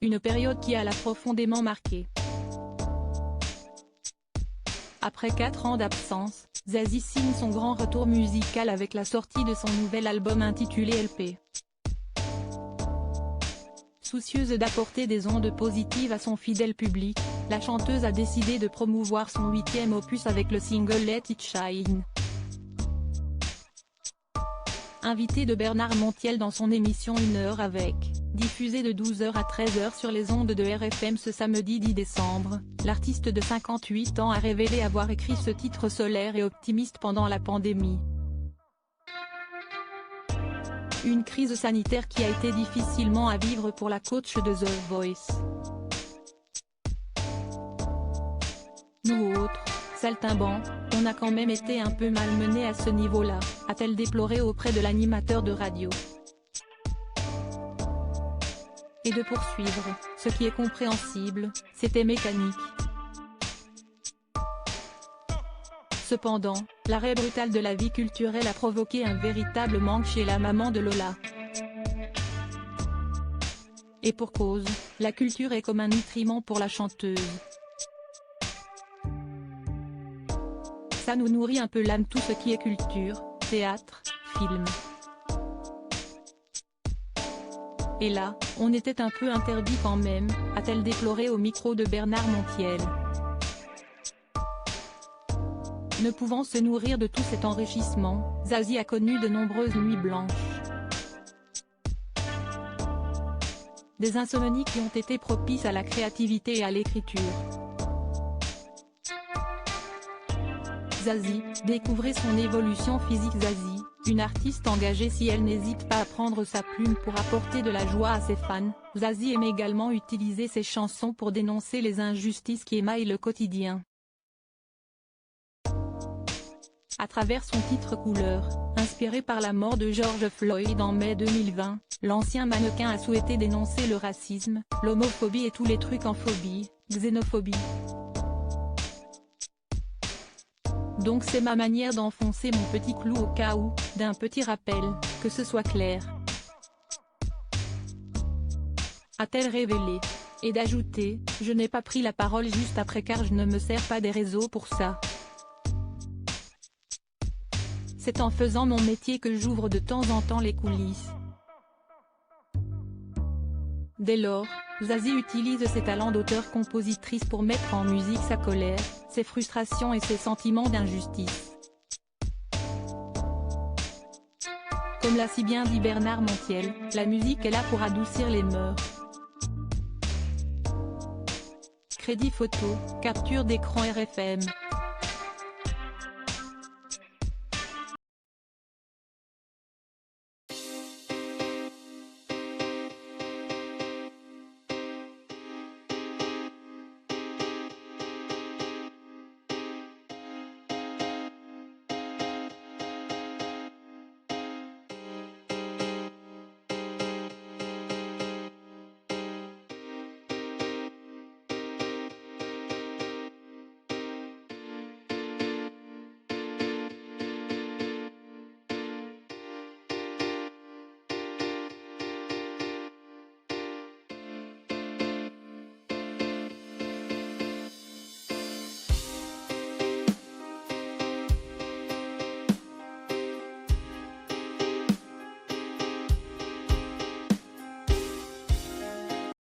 une période qui l'a profondément marquée. Après 4 ans d'absence, Zazie signe son grand retour musical avec la sortie de son nouvel album intitulé LP. Soucieuse d'apporter des ondes positives à son fidèle public, la chanteuse a décidé de promouvoir son 8e opus avec le single Let It Shine. Invitée de Bernard Montiel dans son émission 1 heure avec, diffusée de 12h à 13h sur les ondes de RFM ce samedi 10 décembre, l'artiste de 58 ans a révélé avoir écrit ce titre solaire et optimiste pendant la pandémie. Une crise sanitaire qui a été difficilement à vivre pour la coach de The Voice. Nous autres, saltimbanques, on a quand même été un peu malmenés à ce niveau-là, a-t-elle déploré auprès de l'animateur de radio. Et de poursuivre, ce qui est compréhensible, c'était mécanique. Cependant, l'arrêt brutal de la vie culturelle a provoqué un véritable manque chez la maman de Lola. Et pour cause, la culture est comme un nutriment pour la chanteuse. Ça nous nourrit un peu l'âme, tout ce qui est culture, théâtre, film. Et là, on était un peu interdit quand même, a-t-elle déploré au micro de Bernard Montiel. Ne pouvant se nourrir de tout cet enrichissement, Zazie a connu de nombreuses nuits blanches. Des insomnies qui ont été propices à la créativité et à l'écriture. Zazie, découvrez son évolution physique. Zazie, une artiste engagée, si elle n'hésite pas à prendre sa plume pour apporter de la joie à ses fans, Zazie aime également utiliser ses chansons pour dénoncer les injustices qui émaillent le quotidien. À travers son titre Couleur, inspiré par la mort de George Floyd en mai 2020, l'ancien mannequin a souhaité dénoncer le racisme, l'homophobie et tous les trucs en phobie, xénophobie. Donc c'est ma manière d'enfoncer mon petit clou au cas où, d'un petit rappel, que ce soit clair. A-t-elle révélé. Et d'ajouter, je n'ai pas pris la parole juste après car je ne me sers pas des réseaux pour ça. C'est en faisant mon métier que j'ouvre de temps en temps les coulisses. Dès lors, Zazie utilise ses talents d'auteur-compositrice pour mettre en musique sa colère, ses frustrations et ses sentiments d'injustice. Comme l'a si bien dit Bernard Montiel, la musique est là pour adoucir les mœurs. Crédit photo, capture d'écran RFM,